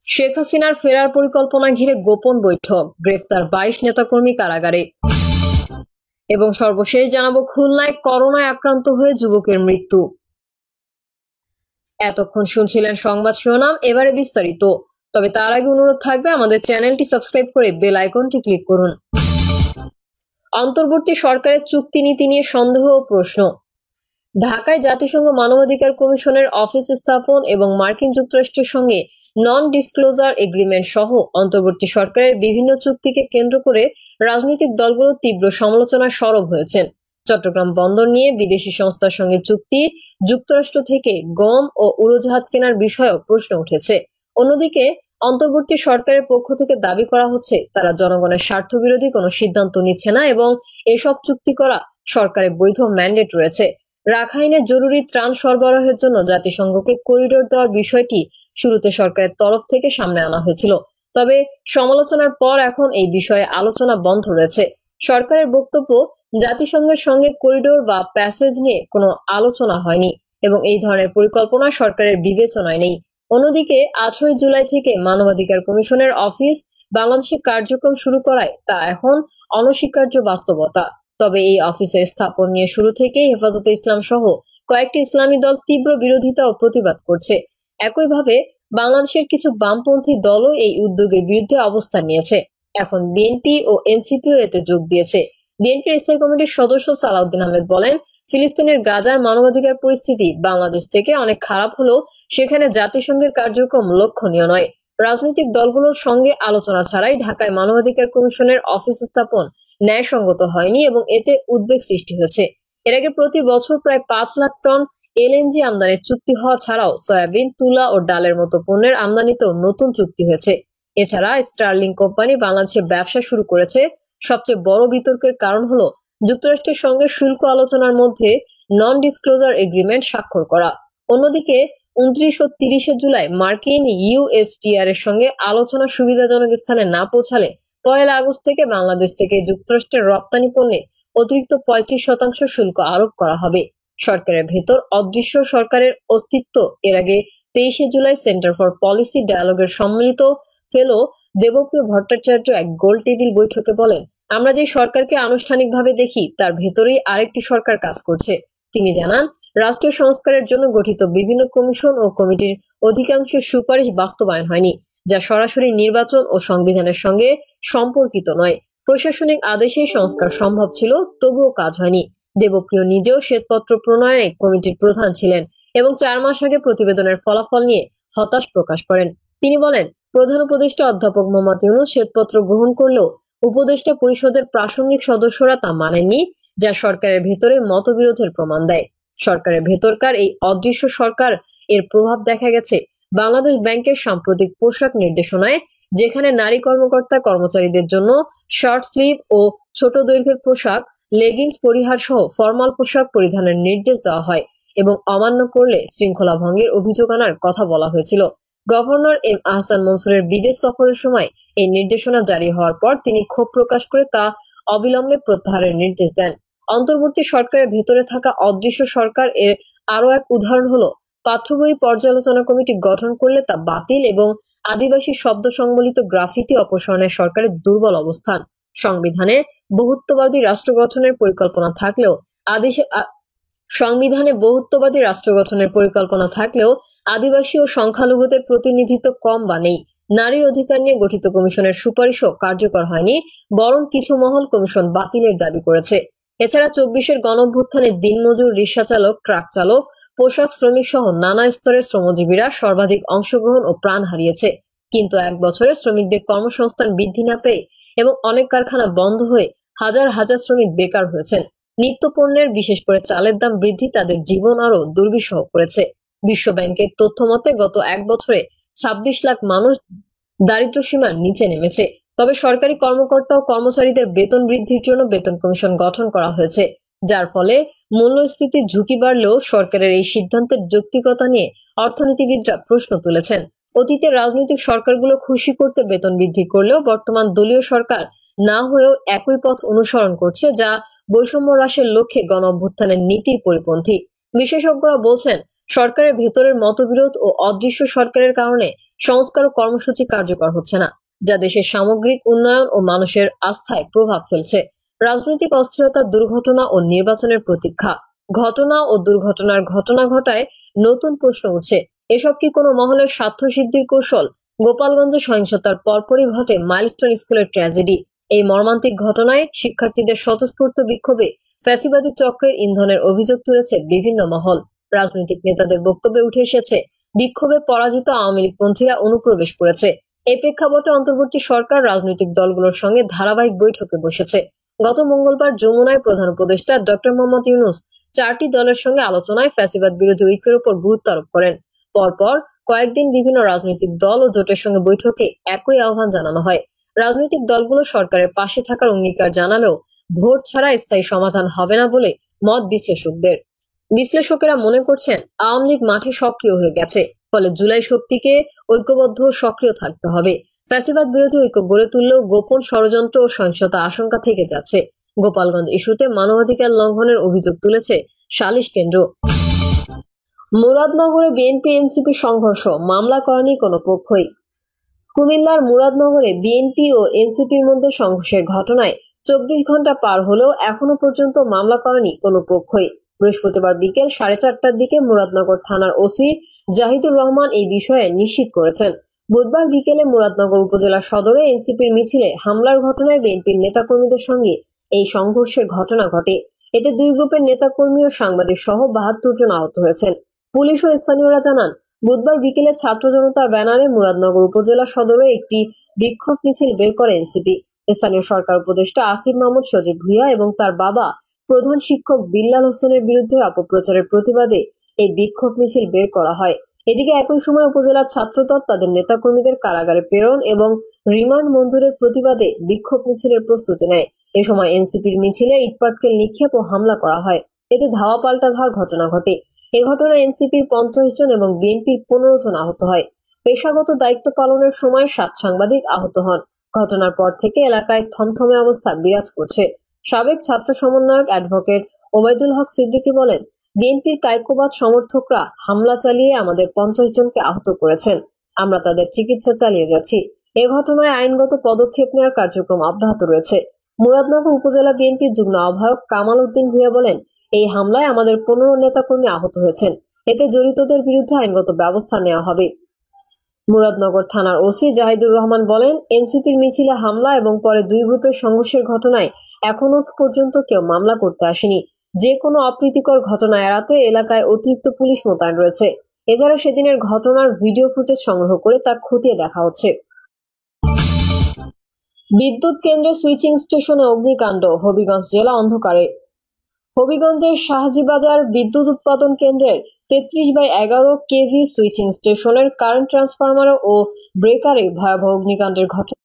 শেখ হাসিনার ফেরার পরিকল্পনা ঘিরে গোপন বৈঠক, গ্রেফতার 22 নেতাকর্মী কারাগারে। এবং সর্বশেষ জানাবো খুলনায় করোনায় আক্রান্ত হয়ে যুবকের মৃত্যু। এতক্ষণ শুনছিলেন সংবাদ শিরোনাম, এবারে বিস্তারিত। তবে তার আগে অনুরোধ থাকবে আমাদের চ্যানেলটি সাবস্ক্রাইব করে বেল আইকনটি ক্লিক করুন। অন্তর্বর্তী সরকারের চুক্তি নীতি নিয়ে সন্দেহ ও প্রশ্ন। ঢাকায় জাতিসংঘ মানবাধিকার কমিশনের অফিস স্থাপন এবং মার্কিন যুক্তরাষ্ট্রের সঙ্গে নন ডিসক্লোজার এগ্রিমেন্ট সহ অন্তর্বর্তী সরকারের বিভিন্ন চুক্তিকে কেন্দ্র করে রাজনৈতিক দলগুলো তীব্র সমালোচনায় সরব হয়েছেন। চট্টগ্রাম বন্দর নিয়ে বিদেশি সংস্থার সঙ্গে চুক্তি, যুক্তরাষ্ট্র থেকে গম ও উড়োজাহাজ কেনার বিষয়েও প্রশ্ন উঠেছে। অন্যদিকে অন্তর্বর্তী সরকারের পক্ষ থেকে দাবি করা হচ্ছে তারা জনগণের স্বার্থ বিরোধী কোনো সিদ্ধান্ত নিচ্ছে না এবং এসব চুক্তি করা সরকারের বৈধ ম্যান্ডেট রয়েছে। রাখাইনে জরুরি ত্রাণ সরবরাহের জন্য জাতিসংঘকে করিডোর দেওয়ার বিষয়টি শুরুতে সরকারের তরফ থেকে সামনে আনা হয়েছিল, তবে সমালোচনার পর এখন এই বিষয়ে আলোচনা বন্ধ রয়েছে। সরকারের বক্তব্য, জাতিসংঘের সঙ্গে করিডোর বা প্যাসেজ নিয়ে কোনো আলোচনা হয়নি এবং এই ধরনের পরিকল্পনা সরকারের বিবেচনায় নেই। অন্যদিকে 18 জুলাই থেকে মানবাধিকার কমিশনের অফিস বাংলাদেশে কার্যক্রম শুরু করায় তা এখন অনস্বীকার্য বাস্তবতা। তবে এই অফিসের স্থাপন নিয়ে শুরু থেকেই হেফাজতে ইসলাম সহ কয়েকটি ইসলামী দল তীব্র বিরোধিতা ও প্রতিবাদ করছে। একইভাবে বাংলাদেশের কিছু বামপন্থী দলও এই উদ্যোগের বিরুদ্ধে অবস্থান নিয়েছে। এখন বিএনপি ও এনসিপিও এতে যোগ দিয়েছে। বিএনপির স্থায়ী কমিটির সদস্য সালাউদ্দিন আহমেদ বলেন, ফিলিস্তিনের গাজার মানবাধিকার পরিস্থিতি বাংলাদেশ থেকে অনেক খারাপ হলেও সেখানে জাতিসংঘের কার্যক্রম লক্ষণীয় নয়। রাজনৈতিক দলগুলোর সঙ্গে আলোচনা ছাড়াই ঢাকায় মানবাধিকার কমিশনের অফিস স্থাপন ন্যায়সঙ্গত হয়নি এবং এতে উদ্বেগ সৃষ্টি হয়েছে। এর আগে প্রতি বছর প্রায় 5 লাখ টন এলএনজি আমদানির চুক্তি হওয়া ছাড়াও সয়াবিন, তুলা ও ডালের মতো পণ্যের আমদানিতেও নতুন চুক্তি হয়েছে। এছাড়া স্টার্লিং কোম্পানি বাংলাদেশে ব্যবসা শুরু করেছে। সবচেয়ে বড় বিতর্কের কারণ হলো যুক্তরাষ্ট্রের সঙ্গে শুল্ক আলোচনার মধ্যে নন ডিসক্লোজার এগ্রিমেন্ট স্বাক্ষর করা। অন্যদিকে 29 ও 30 জুলাই মার্কিন ইউএসটিআর এর সঙ্গে আলোচনা সুবিধাজনক স্থানে না পৌঁছালে 1 আগস্ট থেকে বাংলাদেশ থেকে যুক্তরাষ্ট্রের রপ্তানি পণ্যে অতিরিক্ত 35% শুল্ক আরোপ করা হবে। সরকারের ভেতর অদৃশ্য সরকারের অস্তিত্ব। এর আগে 23 জুলাই সেন্টার ফর পলিসি ডায়ালগের সম্মিলিত ফেলো দেবপ্রিয় ভট্টাচার্য এক গোল টেবিল বৈঠকে বলেন, আমরা যে সরকারকে আনুষ্ঠানিকভাবে দেখি তার ভেতরেই আরেকটি সরকার কাজ করছে। তিনি জানান, রাষ্ট্রীয় সংস্কারের জন্য গঠিত বিভিন্ন কমিশন ও কমিটির অধিকাংশ সুপারিশ বাস্তবায়ন হয়নি, যা সরাসরি নির্বাচন ও সংবিধানের সঙ্গে সম্পর্কিত নয়। প্রশাসনিক আদেশেই সংস্কার সম্ভব ছিল, তবুও কাজ হয়নি। দেবপ্রিয় নিজেও শ্বেতপত্র প্রণয়নে কমিটির প্রধান ছিলেন এবং 4 মাস আগে প্রতিবেদনের ফলাফল নিয়ে হতাশ প্রকাশ করেন। তিনি বলেন, প্রধান উপদেষ্টা অধ্যাপক মোহাম্মদ ইউনূস শ্বেতপত্র গ্রহণ করলেও উপদেষ্টা পরিষদের প্রাসঙ্গিক সদস্যরা তা মানেননি, যা সরকারের ভেতরে মতবিরোধের প্রমাণ দেয়। সরকারের ভেতরকার এই অদৃশ্য সরকার এর প্রভাব দেখা গেছে বাংলাদেশ ব্যাংকের সাম্প্রতিক পোশাক নির্দেশনায়, যেখানে নারী কর্মকর্তা কর্মচারীদের জন্য শর্ট স্লিভ ও ছোট দৈর্ঘ্যের পোশাক, লেগিংস পরিহার সহ ফরমাল পোশাক পরিধানের নির্দেশ দেওয়া হয় এবং অমান্য করলে শৃঙ্খলা ভঙ্গের অভিযোগ আনার কথা বলা হয়েছিল। গভর্নর এম আহসান মনসুরের বিদেশ সফরের সময় এই নির্দেশনা জারি হওয়ার পর তিনি ক্ষোভ প্রকাশ করে তা অবিলম্বে প্রত্যাহারের নির্দেশ দেন। অন্তর্বর্তী সরকারের ভেতরে থাকা অদৃশ্য সরকার এর আরো এক উদাহরণ হলো পাঠ্যবই পর্যালোচনা কমিটি গঠন করলে তা বাতিল এবং আদিবাসী শব্দ সংবলিত গ্রাফিতি অপসারণের সরকারের দুর্বল অবস্থান। সংবিধানে বহুত্ববাদী রাষ্ট্র গঠনের পরিকল্পনা থাকলেও আদিবাসী ও সংখ্যালঘুদের প্রতিনিধিত্ব কম বা নেই। নারীর অধিকার নিয়ে গঠিত কমিশনের সুপারিশও কার্যকর হয়নি, বরং কিছু মহল কমিশন বাতিলের দাবি করেছে। এছাড়া 24-এর গণঅভ্যুত্থানে দিনমজুর, রিকশা চালক, ট্রাক চালক, পোশাক শ্রমিক সহ নানা স্তরের শ্রমজীবীরা সর্বাধিক অংশগ্রহণ ও প্রাণ হারিয়েছে। কিন্তু 1 বছরে শ্রমিকদের কর্মসংস্থান বৃদ্ধি না পেয়ে এবং অনেক কারখানা বন্ধ হয়ে হাজার হাজার শ্রমিক বেকার হয়েছেন। নিত্যপণ্যের, বিশেষ করে চালের দাম বৃদ্ধি তাদের জীবন আরো দুর্বিষহ করেছে। বিশ্ব ব্যাংকের তথ্য মতে গত 1 বছরে 26 লাখ মানুষ দারিদ্র্য সীমার নিচে নেমেছে। তবে সরকারি কর্মকর্তা ও কর্মচারীদের বেতন বৃদ্ধির জন্য বেতন কমিশন গঠন করা হয়েছে, যার ফলে মূল্যস্ফীতির ঝুঁকি বাড়লেও সরকারের এই সিদ্ধান্তের যৌক্তিকতা নিয়ে অর্থনীতিবিদরা প্রশ্ন তুলেছেন। অতীতে রাজনৈতিক সরকারগুলো খুশি করতে বেতন বৃদ্ধি করলেও বর্তমান দলীয় সরকার না হয়েও একই পথ অনুসরণ করছে, যা বৈষম্য হ্রাসের লক্ষ্যে গণঅভ্যুত্থানের নীতির পরিপন্থী। বিশেষজ্ঞরা বলছেন, সরকারের ভেতরের মতবিরোধ ও অদৃশ্য সরকারের কারণে সংস্কার ও কর্মসূচি কার্যকর হচ্ছে না, যা দেশের সামগ্রিক উন্নয়ন ও মানুষের আস্থায় প্রভাব ফেলছে। রাজনৈতিক অস্থিরতা, দুর্ঘটনা ও নির্বাচনের প্রতীক্ষা, ঘটনা ও দুর্ঘটনার ঘটনা ঘটায় নতুন প্রশ্ন উঠছে, এসব কি কোনো মহলের স্বার্থ সিদ্ধির কৌশল? গোপালগঞ্জে সহিংসতার পরপরই ঘটে মাইলস্টোন স্কুলের ট্র্যাজেডি। এই মর্মান্তিক ঘটনায় শিক্ষার্থীদের স্বতঃস্ফূর্ত বিক্ষোভে ফ্যাসিবাদী চক্রের ইন্ধনের অভিযোগ তুলেছে বিভিন্ন মহল। রাজনৈতিক নেতাদের বক্তব্যে উঠে এসেছে, বিক্ষোভে পরাজিত আওয়ামী লীগপন্থীরা অনুপ্রবেশ করেছে। এই প্রেক্ষাপটে অন্তর্বর্তী সরকার রাজনৈতিক দলগুলোর সঙ্গে ধারাবাহিক বৈঠকে বসেছে। গত মঙ্গলবার যমুনায় প্রধান উপদেষ্টা ডক্টর মোহাম্মদ ইউনূস 4টি দলের সঙ্গে আলোচনায় ফ্যাসিবাদ বিরোধী ঐক্যের উপর গুরুত্ব আরোপ করেন। পরপর কয়েকদিন বিভিন্ন রাজনৈতিক দল ও জোটের সঙ্গে বৈঠকে একই আহ্বান জানানো হয়। রাজনৈতিক দলগুলো সরকারের পাশে থাকার অঙ্গীকার জানালেও ভোট ছাড়া স্থায়ী সমাধান হবে না বলে মত বিশ্লেষকদের। বিশ্লেষকেরা মনে করছেন, আওয়ামী লীগ মাঠে সক্রিয় হয়ে গেছে, ফলে জুলাই শক্তিকে ঐক্যবদ্ধ ও সক্রিয় থাকতে হবে। ফ্যাসিবাদ বিরোধী ঐক্য গড়ে তুললেও গোপন ষড়যন্ত্র ও সহিংসতা আশঙ্কা থেকে যাচ্ছে। গোপালগঞ্জ ইস্যুতে মানবাধিকার লঙ্ঘনের অভিযোগ তুলেছে সালিশ কেন্দ্র। মুরাদনগরে বিএনপি এনসিপি সংঘর্ষ, মামলা করেনি কোনো পক্ষই। কুমিল্লার মুরাদনগরে বিএনপি ও এনসিপির মধ্যে সংঘর্ষের ঘটনায় 24 ঘন্টা পার হলেও এখনো পর্যন্ত মামলা করেনি কোনো পক্ষই। বৃহস্পতিবার বিকেল 4:30টার দিকে মুরাদনগর থানার ওসি জাহিদুর রহমান এই বিষয়ে নিশ্চিত করেছেন। বুধবার বিকেলে মুরাদনগর উপজেলা সদরে এনসিপির মিছিলে হামলার ঘটনায় বিএনপির নেতাকর্মীদের সঙ্গে এই সংঘর্ষের ঘটনা ঘটে। এতে দুই গ্রুপের নেতাকর্মী ও সাংবাদিক সহ 72 জন আহত হয়েছেন। পুলিশ ও স্থানীয়রা জানান, বুধবার বিকেলে ছাত্র জনতার ব্যানারে মুরাদনগর উপজেলা সদরে একটি বিক্ষোভ মিছিল বের করে এনসিপি। স্থানীয় সরকার উপদেষ্টা আসিফ মাহমুদ সজীব ভুঁইয়া এবং তার বাবা প্রধান শিক্ষক বিল্লাল হোসেনের বিরুদ্ধে অপপ্রচারের প্রতিবাদে এই বিক্ষোভ মিছিল বের করা হয়। এদিকে একই সময় উপজেলার ছাত্রদল তাদের নেতাকর্মীদের কারাগারে প্রেরণ এবং রিমান্ড মঞ্জুরের প্রতিবাদে বিক্ষোভ মিছিলের প্রস্তুতি নেয়। এ সময় এনসিপির মিছিলে ইটপাটকেল নিক্ষেপ ও হামলা করা হয়। এতে ধাওয়া পাল্টা ধাওয়ার ঘটনা ঘটে। এ ঘটনায় এনসিপির 50 জন এবং বিএনপির 15 জন আহত হয়। পেশাগত দায়িত্ব পালনের সময় 7 সাংবাদিক আহত হন। ঘটনার পর থেকে এলাকায় থমথমে অবস্থা বিরাজ করছে। সাবেক ছাত্র সমন্বয়ক অ্যাডভোকেট ওবায়দুল হক সিদ্দিকী বলেন, বিএনপির কায়কোবাদ সমর্থকরা হামলা চালিয়ে আমাদের 50 জনকে আহত করেছেন। আমরা তাদের চিকিৎসা চালিয়ে যাচ্ছি। এ ঘটনায় আইনগত পদক্ষেপ নেওয়ার কার্যক্রম অব্যাহত রয়েছে। মুরাদনগর উপজেলা বিএনপির যুগ্ম আহ্বায়ক কামাল উদ্দিন ভূঁইয়া বলেন, এই হামলায় আমাদের 15 নেতাকর্মী আহত হয়েছেন। এতে জড়িতদের বিরুদ্ধে আইনগত ব্যবস্থা নেওয়া হবে। মুরাদনগর থানার ওসি জাহিদুর রহমান বলেন, এনসিপির মিছিলে হামলা এবং পরে দুই গ্রুপের সংঘর্ষের ঘটনায় এখনো পর্যন্ত কেউ মামলা করতে আসেনি। যে কোনো অপ্রীতিকর ঘটনা এড়াতে এলাকায় অতিরিক্ত পুলিশ মোতায়েন রয়েছে। এছাড়া সেদিনের ঘটনার ভিডিও ফুটেজ সংগ্রহ করে তা খতিয়ে দেখা হচ্ছে। বিদ্যুৎ কেন্দ্রে সুইচিং স্টেশনে অগ্নিকাণ্ড, হবিগঞ্জ জেলা অন্ধকারে। হবিগঞ্জের শাহজিবাজার বিদ্যুৎ উৎপাদন কেন্দ্রের 33/11 কেভি সুইচিং স্টেশনের কারেন্ট ট্রান্সফরমার ও ব্রেকারে ভয়াবহ অগ্নিকাণ্ডের ঘটনা